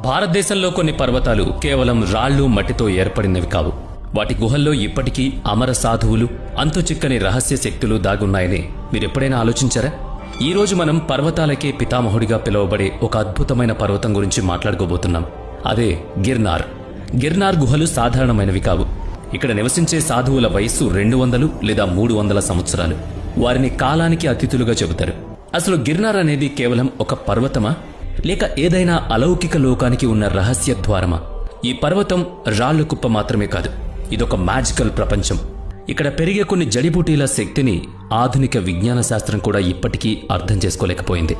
భారతదేశంలో కొన్ని పర్వతాలు కేవలం రాళ్లు మట్టితో ఏర్పడినవి కావు. వాటి గుహల్లో ఇప్పటికీ అమర సాధువులు, అంతు చిక్కని రహస్య శక్తులు దాగున్నాయని మీరెప్పుడైనా ఆలోచించారా? ఈ రోజు మనం పర్వతాలకే పితామహుడిగా పిలువబడే ఒక అద్భుతమైన పర్వతం గురించి మాట్లాడుకోబోతున్నాం. అదే గిర్నార్. గిర్నార్ గుహలు సాధారణమైనవి కావు. ఇక్కడ నివసించే సాధువుల వయస్సు 200 లేదా 300 సంవత్సరాలు. వారిని కాలానికి అతిథులుగా చెబుతారు. అసలు గిర్నార్ అనేది కేవలం ఒక పర్వతమా, లేక ఏదైనా అలౌకిక లోకానికి ఉన్న రహస్య ద్వారమా? ఈ పర్వతం రాళ్ల కుప్ప మాత్రమే కాదు, ఇదొక మ్యాజికల్ ప్రపంచం. ఇక్కడ పెరిగే కొన్ని జడిబూటీల శక్తిని ఆధునిక విజ్ఞాన శాస్త్రం కూడా ఇప్పటికీ అర్థం చేసుకోలేకపోయింది.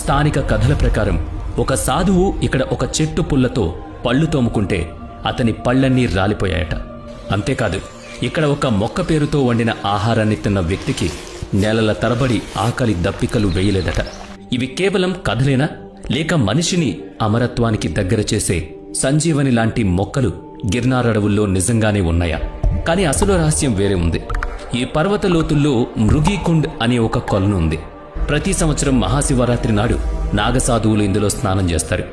స్థానిక కథల ప్రకారం ఒక సాధువు ఇక్కడ ఒక చెట్టు పుల్లతో పళ్ళు తోముకుంటే అతని పళ్ళన్నీ రాలిపోయాయట. అంతేకాదు, ఇక్కడ ఒక మొక్క పేరుతో వండిన ఆహారాన్ని తిన్న వ్యక్తికి నెలల తరబడి ఆకలి దప్పికలు వేయలేదట. ఇవి కేవలం కథలేనా, లేక మనిషిని అమరత్వానికి దగ్గర చేసే సంజీవని లాంటి మొక్కలు గిర్నార్ అడవుల్లో నిజంగానే ఉన్నాయా? కానీ అసలు రహస్యం వేరే ఉంది. ఈ పర్వత లోతుల్లో మృగీకుండ్ అనే ఒక కొలను ఉంది. ప్రతి సంవత్సరం మహాశివరాత్రి నాడు నాగసాధువులు ఇందులో స్నానం చేస్తారు.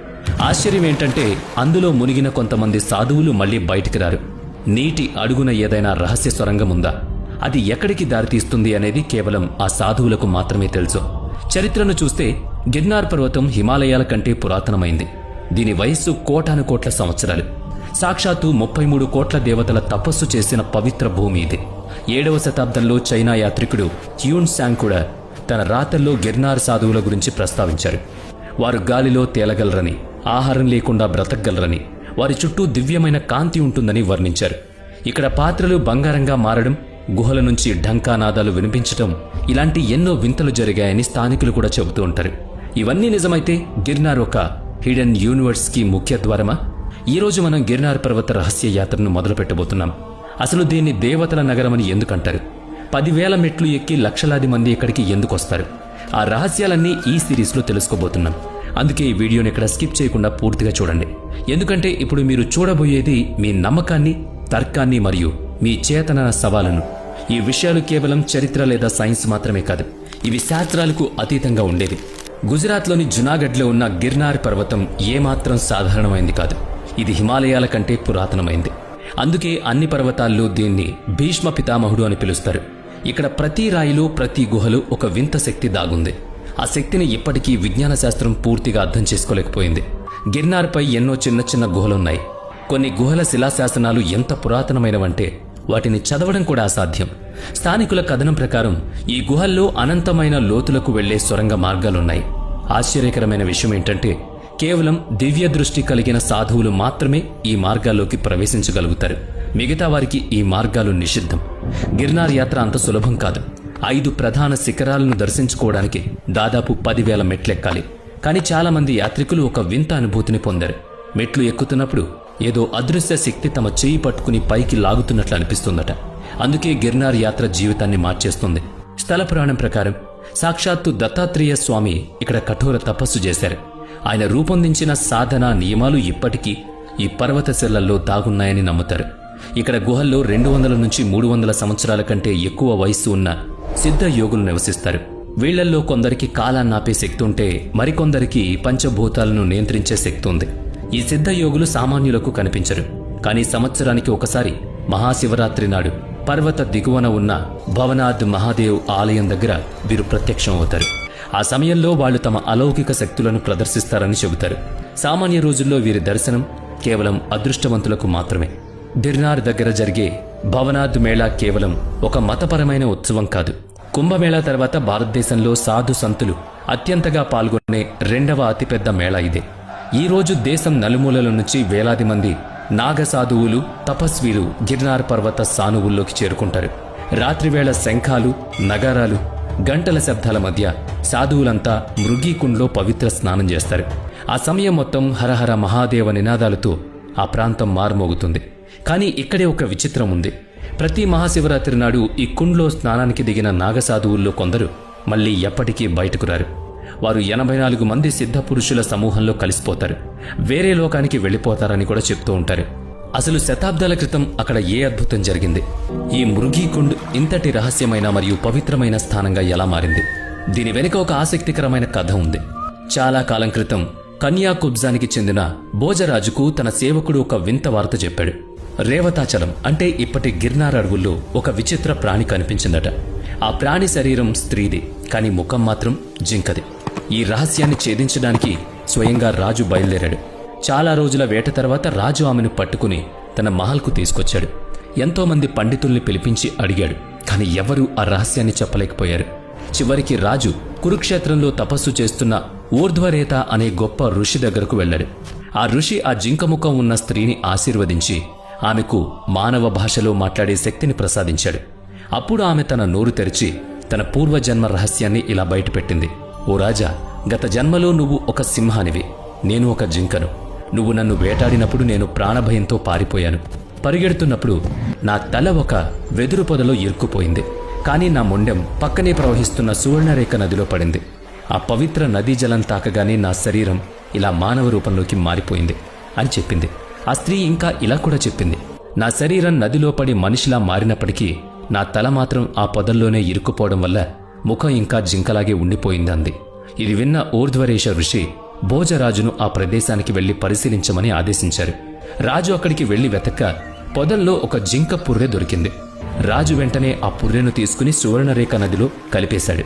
ఆశ్చర్యం ఏంటంటే అందులో మునిగిన కొంతమంది సాధువులు మళ్లీ బయటికి రారు. నీటి అడుగున ఏదైనా రహస్య సొరంగం ఉందా? అది ఎక్కడికి దారితీస్తుంది అనేది కేవలం ఆ సాధువులకు మాత్రమే తెలుసు. చరిత్రను చూస్తే గిర్నార్ పర్వతం హిమాలయాల కంటే పురాతనమైంది. దీని వయస్సు కోటాను కోట్ల సంవత్సరాలు. సాక్షాత్తు 33 కోట్ల దేవతల తపస్సు చేసిన పవిత్ర భూమి ఇది. 7వ శతాబ్దంలో చైనా యాత్రికుడు హ్యూన్ సాంగ్ కూడా తన రాతల్లో గిర్నార్ సాధువుల గురించి ప్రస్తావించారు. వారు గాలిలో తేలగలరని, ఆహారం లేకుండా బ్రతకగలరని, వారి చుట్టూ దివ్యమైన కాంతి ఉంటుందని వర్ణించారు. ఇక్కడ పాత్రలు బంగారంగా మారడం, గుహల నుంచి ఢంకానాదాలు వినిపించటం, ఇలాంటి ఎన్నో వింతలు జరిగాయని స్థానికులు కూడా చెబుతూ ఉంటారు. ఇవన్నీ నిజమైతే గిర్నార్ ఒక హిడెన్ యూనివర్స్కి ముఖ్య ద్వారమా? ఈరోజు మనం గిర్నార్ పర్వత రహస్య యాత్రను మొదలు పెట్టబోతున్నాం. అసలు దీన్ని దేవతల నగరమని ఎందుకంటారు? 10,000 మెట్లు ఎక్కి లక్షలాది మంది ఇక్కడికి ఎందుకు వస్తారు? ఆ రహస్యాలన్నీ ఈ సిరీస్లో తెలుసుకోబోతున్నాం. అందుకే ఈ వీడియోని ఇక్కడ స్కిప్ చేయకుండా పూర్తిగా చూడండి. ఎందుకంటే ఇప్పుడు మీరు చూడబోయేది మీ నమ్మకాన్ని, తర్కాన్ని మరియు మీ చేతన సవాలును. ఈ విషయాలు కేవలం చరిత్ర లేదా సైన్స్ మాత్రమే కాదు, ఇవి శాస్త్రాలకు అతీతంగా ఉండేవి. గుజరాత్లోని జునాగఢ్లో ఉన్న గిర్నార్ పర్వతం ఏమాత్రం సాధారణమైంది కాదు. ఇది హిమాలయాల కంటే పురాతనమైంది. అందుకే అన్ని పర్వతాల్లో దీన్ని భీష్మ పితామహుడు అని పిలుస్తారు. ఇక్కడ ప్రతి రాయిలో, ప్రతి గుహలో ఒక వింత శక్తి దాగుంది. ఆ శక్తిని ఇప్పటికీ విజ్ఞాన శాస్త్రం పూర్తిగా అర్థం చేసుకోలేకపోయింది. గిర్నార్పై ఎన్నో చిన్న చిన్న గుహలున్నాయి. కొన్ని గుహల శిలాశాసనాలు ఎంత పురాతనమైనవంటే వాటిని చదవడం కూడా అసాధ్యం. స్థానికుల కథనం ప్రకారం ఈ గుహల్లో అనంతమైన లోతులకు వెళ్లే సొరంగ మార్గాలున్నాయి. ఆశ్చర్యకరమైన విషయం ఏంటంటే కేవలం దివ్య దృష్టి కలిగిన సాధువులు మాత్రమే ఈ మార్గాల్లోకి ప్రవేశించగలుగుతారు. మిగతా వారికి ఈ మార్గాలు నిషిద్ధం. గిర్నార్ యాత్ర అంత సులభం కాదు. 5 ప్రధాన శిఖరాలను దర్శించుకోవడానికి దాదాపు 10,000 మెట్లెక్కాలి. కానీ చాలా మంది యాత్రికులు ఒక వింత అనుభూతిని పొందారు. మెట్లు ఎక్కుతున్నప్పుడు ఏదో అదృశ్య శక్తి తమ చేయి పట్టుకుని పైకి లాగుతున్నట్లు అనిపిస్తుందట. అందుకే గిర్నార్ యాత్ర జీవితాన్ని మార్చేస్తుంది. స్థల పురాణం ప్రకారం సాక్షాత్తు దత్తాత్రేయ స్వామి ఇక్కడ కఠోర తపస్సు చేశారు. ఆయన రూపొందించిన సాధనా నియమాలు ఇప్పటికీ ఈ పర్వత శిలల్లో దాగున్నాయని నమ్ముతారు. ఇక్కడ గుహల్లో 200 నుంచి 300 సంవత్సరాల కంటే ఎక్కువ వయస్సు ఉన్న సిద్ధ యోగులు నివసిస్తారు. వీళ్లల్లో కొందరికి కాలాన్నాపే శక్తి ఉంటే మరికొందరికి పంచభూతాలను నియంత్రించే శక్తి ఉంది. ఈ సిద్ధ యోగులు సామాన్యులకు కనిపించరు. కానీ సంవత్సరానికి ఒకసారి మహాశివరాత్రి నాడు పర్వత దిగువన ఉన్న భవనాథ్ మహాదేవ్ ఆలయం దగ్గర వీరు ప్రత్యక్షం అవుతారు. ఆ సమయంలో వాళ్ళు తమ అలౌకిక శక్తులను ప్రదర్శిస్తారని చెబుతారు. సామాన్య రోజుల్లో వీరి దర్శనం కేవలం అదృష్టవంతులకు మాత్రమే. గిర్నార్ దగ్గర జరిగే భవనాథ్ మేళా కేవలం ఒక మతపరమైన ఉత్సవం కాదు. కుంభమేళా తర్వాత భారతదేశంలో సాధు సంతులు అత్యంతగా పాల్గొనే 2వ అతిపెద్ద మేళా ఇదే. ఈ రోజు దేశం నలుమూలల నుంచి వేలాది మంది నాగసాధువులు, తపస్వీలు గిర్నార్ పర్వత సానువుల్లోకి చేరుకుంటారు. రాత్రివేళ శంఖాలు, నగారాలు, గంటల శబ్దాల మధ్య సాధువులంతా మృగీకుండ్లో పవిత్ర స్నానం చేస్తారు. ఆ సమయం మొత్తం హరహర మహాదేవ నినాదాలతో ఆ ప్రాంతం మారుమోగుతుంది. కానీ ఇక్కడే ఒక విచిత్రం ఉంది. ప్రతి మహాశివరాత్రి నాడు ఈ కుండ్లో స్నానానికి దిగిన నాగసాధువుల్లో కొందరు మళ్లీ ఎప్పటికీ బయటకు రారు. వారు 84 మంది సిద్ధ పురుషుల సమూహంలో కలిసిపోతారు. వేరే లోకానికి వెళ్లిపోతారని కూడా చెప్తూ ఉంటారు. అసలు శతాబ్దాల క్రితం అక్కడ ఏ అద్భుతం జరిగింది? ఈ మృగీకుండ్ ఇంతటి రహస్యమైన మరియు పవిత్రమైన స్థానంగా ఎలా మారింది? దీని వెనుక ఒక ఆసక్తికరమైన కథ ఉంది. చాలా కాలం క్రితం కన్యాకుబ్జానికి చెందిన భోజరాజుకు తన సేవకుడు ఒక వింత వార్త చెప్పాడు. రేవతాచలం అంటే ఇప్పటి గిర్నార్ అడవుల్లో ఒక విచిత్ర ప్రాణి కనిపించిందట. ఆ ప్రాణి శరీరం స్త్రీది, కాని ముఖం మాత్రం జింకది. ఈ రహస్యాన్ని ఛేదించడానికి స్వయంగా రాజు బయలుదేరాడు. చాలా రోజుల వేట తర్వాత రాజు ఆమెను పట్టుకుని తన మహల్కు తీసుకొచ్చాడు. ఎంతోమంది పండితుల్ని పిలిపించి అడిగాడు, కాని ఎవరూ ఆ రహస్యాన్ని చెప్పలేకపోయారు. చివరికి రాజు కురుక్షేత్రంలో తపస్సు చేస్తున్న ఊర్ధ్వరేత అనే గొప్ప ఋషి దగ్గరకు వెళ్లాడు. ఆ ఋషి ఆ జింక ముఖం ఉన్న స్త్రీని ఆశీర్వదించి ఆమెకు మానవ భాషలో మాట్లాడే శక్తిని ప్రసాదించాడు. అప్పుడు ఆమె తన నోరు తెరిచి తన పూర్వజన్మ రహస్యాన్ని ఇలా బయటపెట్టింది. ఓ రాజా, గత జన్మలో నువ్వు ఒక సింహానివి, నేను ఒక జింకను. నువ్వు నన్ను వేటాడినప్పుడు నేను ప్రాణభయంతో పారిపోయాను. పరిగెడుతున్నప్పుడు నా తల ఒక వెదురు పొదలో ఇరుక్కుపోయింది. కానీ నా మొండెం పక్కనే ప్రవహిస్తున్న సువర్ణరేఖ నదిలో పడింది. ఆ పవిత్ర నదీ జలం తాకగానే నా శరీరం ఇలా మానవ రూపంలోకి మారిపోయింది అని చెప్పింది. ఆ స్త్రీ ఇంకా ఇలా కూడా చెప్పింది, నా శరీరం నదిలో పడి మనిషిలా మారినప్పటికీ నా తల మాత్రం ఆ పొదల్లోనే ఇరుక్కుపోవడం వల్ల ముఖం ఇంకా జింకలాగే ఉండిపోయింది అంది. ఇది విన్న ఊర్ధ్వరేష ఋషి భోజరాజును ఆ ప్రదేశానికి వెళ్లి పరిశీలించమని ఆదేశించారు. రాజు అక్కడికి వెళ్లి వెతక్క పొదల్లో ఒక జింక పుర్రె దొరికింది. రాజు వెంటనే ఆ పుర్రెను తీసుకుని సువర్ణరేఖ నదిలో కలిపేశాడు.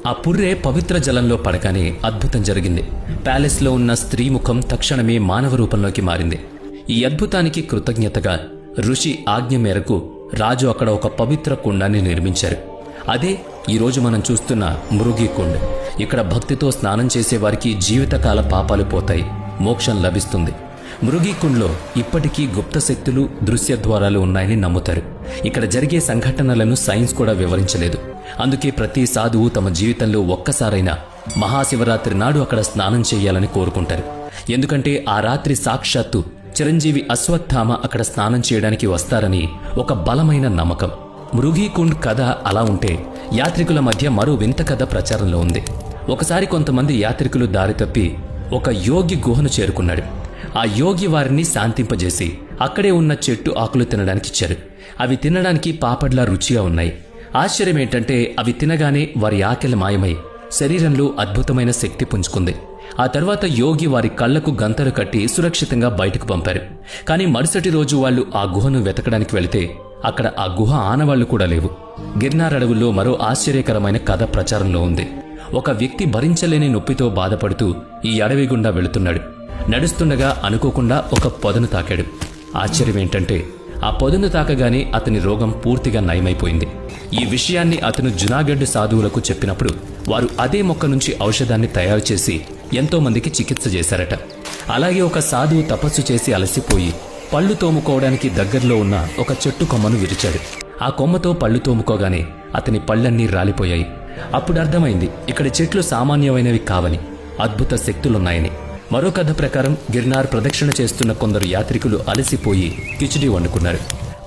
ఆ పుర్రె పవిత్ర జలంలో పడగానే అద్భుతం జరిగింది. ప్యాలెస్లో ఉన్న స్త్రీ ముఖం తక్షణమే మానవ రూపంలోకి మారింది. ఈ అద్భుతానికి కృతజ్ఞతగా ఋషి ఆజ్ఞ మేరకు రాజు అక్కడ ఒక పవిత్ర కుండాన్ని నిర్మించారు. అదే ఈరోజు మనం చూస్తున్న మృగి కుండ్. ఇక్కడ భక్తితో స్నానం చేసేవారికి జీవితకాల పాపాలు పోతాయి, మోక్షం లభిస్తుంది. మృగి కుండ్లో ఇప్పటికీ గుప్త శక్తులు, దృశ్య ద్వారాలు ఉన్నాయని నమ్ముతారు. ఇక్కడ జరిగే సంఘటనలను సైన్స్ కూడా వివరించలేదు. అందుకే ప్రతి సాధువు తమ జీవితంలో ఒక్కసారైనా మహాశివరాత్రి నాడు అక్కడ స్నానం చేయాలని కోరుకుంటారు. ఎందుకంటే ఆ రాత్రి సాక్షాత్తు చిరంజీవి అశ్వత్థామ అక్కడ స్నానం చేయడానికి వస్తారని ఒక బలమైన నమ్మకం. మృగీకుండ్ కథ అలా ఉంటే యాత్రికుల మధ్య మరో వింత కథ ప్రచారంలో ఉంది. ఒకసారి కొంతమంది యాత్రికులు దారి తప్పి ఒక యోగి గుహను చేరుకున్నాడు. ఆ యోగి వారిని శాంతింపజేసి అక్కడే ఉన్న చెట్టు ఆకులు తినడానికిచ్చారు. అవి తినడానికి పాపడ్లా రుచిగా ఉన్నాయి. ఆశ్చర్యమేంటంటే అవి తినగానే వారి ఆకలి మాయమై శరీరంలో అద్భుతమైన శక్తి పుంజుకుంది. ఆ తర్వాత యోగి వారి కళ్లకు గంతలు కట్టి సురక్షితంగా బయటకు పంపారు. కానీ మరుసటి రోజు వాళ్ళు ఆ గుహను వెతకడానికి వెళితే అక్కడ ఆ గుహ ఆనవాళ్లు కూడా లేవు. గిర్నార్ అడవుల్లో మరో ఆశ్చర్యకరమైన కథ ప్రచారంలో ఉంది. ఒక వ్యక్తి భరించలేని నొప్పితో బాధపడుతూ ఈ అడవి గుండా వెళుతున్నాడు. నడుస్తుండగా అనుకోకుండా ఒక పొదను తాకాడు. ఆశ్చర్యమేంటంటే ఆ పొదను తాకగానే అతని రోగం పూర్తిగా నయమైపోయింది. ఈ విషయాన్ని అతను జునాగఢ్ సాధువులకు చెప్పినప్పుడు వారు అదే మొక్క నుంచి ఔషధాన్ని తయారు చేసి ఎంతో మందికి చికిత్స చేశారట. అలాగే ఒక సాధువు తపస్సు చేసి అలసిపోయి పళ్ళు తోముకోవడానికి దగ్గరలో ఉన్న ఒక చెట్టు కొమ్మను విరిచాడు. ఆ కొమ్మతో పళ్ళు తోముకోగానే అతని పళ్ళన్నీ రాలిపోయాయి. అప్పుడు అర్థమైంది ఇక్కడ చెట్లు సామాన్యమైనవి కావని, అద్భుత శక్తులున్నాయని. మరో కథ ప్రకారం గిర్నార్ ప్రదక్షిణ చేస్తున్న కొందరు యాత్రికులు అలసిపోయి కిచిడి వండుకున్నారు.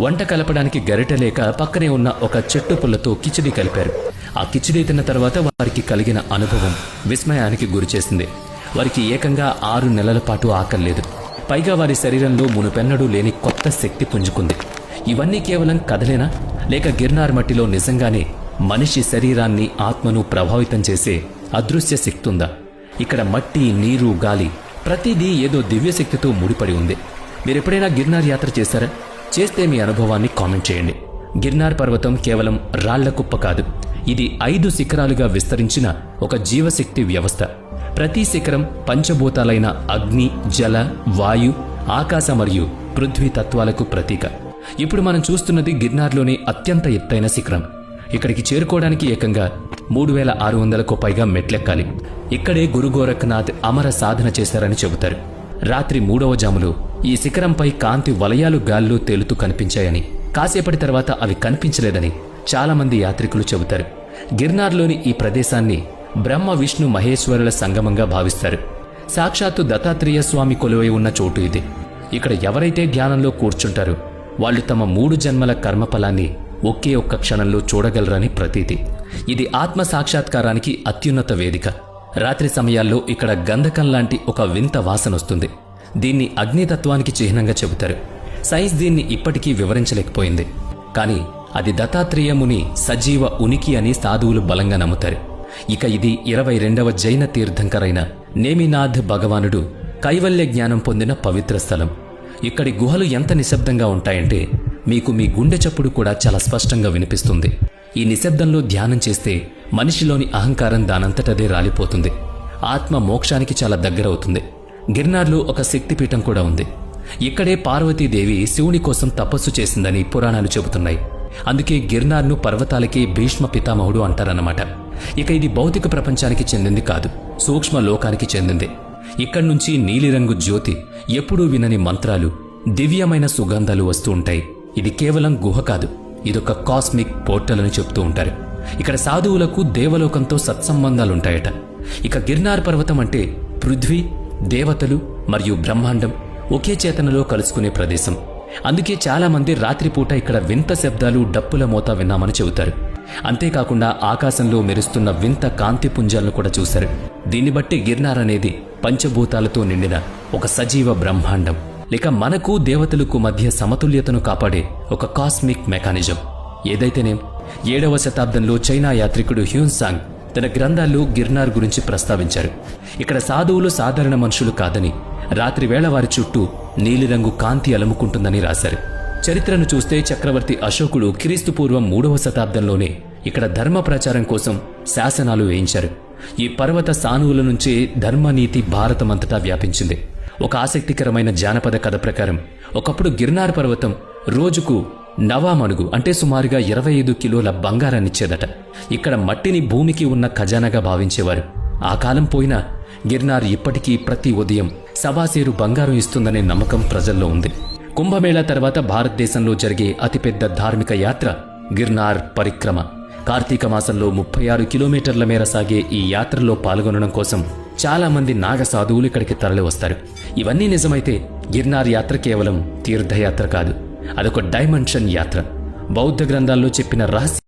వంట కలపడానికి గరిటె లేక పక్కనే ఉన్న ఒక చెట్టు పుల్లతో కిచిడి కలిపారు. ఆ కిచిడి తిన్న తర్వాత వారికి కలిగిన అనుభవం విస్మయానికి గురిచేసింది. వారికి ఏకంగా 6 నెలల పాటు ఆకలేదు. పైగా వారి శరీరంలో మునుపెన్నడూ లేని కొత్త శక్తి పుంజుకుంది. ఇవన్నీ కేవలం కథలేనా, లేక గిర్నార్ మట్టిలో నిజంగానే మనిషి శరీరాన్ని, ఆత్మను ప్రభావితం చేసే అదృశ్య శక్తి ఉందా? ఇక్కడ మట్టి, నీరు, గాలి ప్రతిదీ ఏదో దివ్యశక్తితో ముడిపడి ఉంది. మీరెప్పుడైనా గిర్నార్ యాత్ర చేశారా? చేస్తే మీ అనుభవాన్ని కామెంట్ చేయండి. గిర్నార్ పర్వతం కేవలం రాళ్ల కుప్ప కాదు. ఇది 5 శిఖరాలుగా విస్తరించిన ఒక జీవశక్తి వ్యవస్థ. ప్రతి శిఖరం పంచభూతాలైన అగ్ని, జల, వాయు, ఆకాశ మరియు పృథ్వీ తత్వాలకు ప్రతీక. ఇప్పుడు మనం చూస్తున్నది గిర్నార్లోని అత్యంత ఎత్తైన శిఖరం. ఇక్కడికి చేరుకోవడానికి ఏకంగా 3600కు పైగా మెట్లెక్కాలి. ఇక్కడే గురు గోరఖ్నాథ్ అమర సాధన చేశారని చెబుతారు. రాత్రి 3వ జాములో ఈ శిఖరంపై కాంతి వలయాలు గాల్లో తేలుతూ కనిపించాయని, కాసేపటి తర్వాత అవి కనిపించలేదని చాలామంది యాత్రికులు చెబుతారు. గిర్నార్లోని ఈ ప్రదేశాన్ని బ్రహ్మ, విష్ణు, మహేశ్వరుల సంగమంగా భావిస్తారు. సాక్షాత్తు దత్తాత్రేయ స్వామి కొలువై ఉన్న చోటు ఇది. ఇక్కడ ఎవరైతే ధ్యానంలో కూర్చుంటారో వాళ్ళు తమ 3 జన్మల కర్మఫలాన్ని ఒకే ఒక్క క్షణంలో చూడగలరని ప్రతీతి. ఇది ఆత్మ సాక్షాత్కారానికి అత్యున్నత వేదిక. రాత్రి సమయాల్లో ఇక్కడ గంధకం లాంటి ఒక వింత వాసన వస్తుంది. దీన్ని అగ్నితత్వానికి చిహ్నంగా చెబుతారు. సైన్స్ దీన్ని ఇప్పటికీ వివరించలేకపోయింది. కానీ అది దత్తాత్రేయముని సజీవ ఉనికి అని సాధువులు బలంగా నమ్ముతారు. ఇక ఇది 22వ జైన తీర్థంకరైన నేమినాథ్ భగవానుడు కైవల్య జ్ఞానం పొందిన పవిత్ర స్థలం. ఇక్కడి గుహలు ఎంత నిశ్శబ్దంగా ఉంటాయంటే మీకు మీ గుండె చప్పుడు కూడా చాలా స్పష్టంగా వినిపిస్తుంది. ఈ నిశ్శబ్దంలో ధ్యానం చేస్తే మనిషిలోని అహంకారం దానంతటదే రాలిపోతుంది. ఆత్మ మోక్షానికి చాలా దగ్గరవుతుంది. గిర్నార్లో ఒక శక్తిపీఠం కూడా ఉంది. ఇక్కడే పార్వతీదేవి శివుని కోసం తపస్సు చేసిందని పురాణాలు చెబుతున్నాయి. అందుకే గిర్నార్ను పర్వతాలకే భీష్మ పితామహుడు అంటారన్నమాట. ఇక ఇది భౌతిక ప్రపంచానికి చెందింది కాదు, సూక్ష్మ లోకానికి చెందింది. ఇక్కడి నుంచి నీలిరంగు జ్యోతి, ఎప్పుడూ వినని మంత్రాలు, దివ్యమైన సుగంధాలు వస్తూ ఉంటాయి. ఇది కేవలం గుహ కాదు, ఇదొక కాస్మిక్ పోర్టల్ అని చెప్తూ ఉంటారు. ఇక్కడ సాధువులకు దేవలోకంతో సత్సంబంధాలుంటాయట. ఇక గిర్నార్ పర్వతం అంటే పృథ్వీ, దేవతలు మరియు బ్రహ్మాండం ఒకే చేతనలో కలుసుకునే ప్రదేశం. అందుకే చాలా మంది రాత్రిపూట ఇక్కడ వింత శబ్దాలు, డప్పుల మోత విన్నామని చెబుతారు. అంతేకాకుండా ఆకాశంలో మెరుస్తున్న వింత కాంతి పుంజాలను కూడా చూశారు. దీన్ని బట్టి గిర్నార్ అనేది పంచభూతాలతో నిండిన ఒక సజీవ బ్రహ్మాండం, లేక మనకు దేవతలకు మధ్య సమతుల్యతను కాపాడే ఒక కాస్మిక్ మెకానిజం. ఏదైతేనేం 7వ శతాబ్దంలో చైనా యాత్రికుడు హ్యూన్సాంగ్ తన గ్రంథాల్లో గిర్నార్ గురించి ప్రస్తావించారు. ఇక్కడ సాధువులు సాధారణ మనుషులు కాదని, రాత్రివేళ వారి చుట్టూ నీలిరంగు కాంతి అలుముకుంటుందని రాశారు. చరిత్రను చూస్తే చక్రవర్తి అశోకుడు క్రీస్తుపూర్వం 3వ శతాబ్దంలోనే ఇక్కడ ధర్మ ప్రచారం కోసం శాసనాలు వేయించారు. ఈ పర్వత సానువుల నుంచే ధర్మనీతి భారతమంతటా వ్యాపించింది. ఒక ఆసక్తికరమైన జానపద కథ ప్రకారం ఒకప్పుడు గిర్నార్ పర్వతం రోజుకు నవామణుగు అంటే సుమారుగా 25 కిలోల బంగారాన్నిచ్చేదట. ఇక్కడ మట్టిని భూమికి ఉన్న ఖజానాగా భావించేవారు. ఆ కాలం పోయినా గిర్నార్ ఇప్పటికీ ప్రతి ఉదయం సవాసేరు బంగారం ఇస్తుందనే నమ్మకం ప్రజల్లో ఉంది. కుంభమేళా తర్వాత భారతదేశంలో జరిగే అతిపెద్ద ధార్మిక యాత్ర గిర్నార్ పరిక్రమ. కార్తీక మాసంలో 36 కిలోమీటర్ల మేర సాగే ఈ యాత్రలో పాల్గొనడం కోసం చాలా మంది నాగ సాధువులు ఇక్కడికి తరలి వస్తారు. ఇవన్నీ నిజమైతే గిర్నార్ యాత్ర కేవలం తీర్థయాత్ర కాదు, అదొక డైమెన్షన్ యాత్ర. బౌద్ధ గ్రంథాల్లో చెప్పిన రహస్య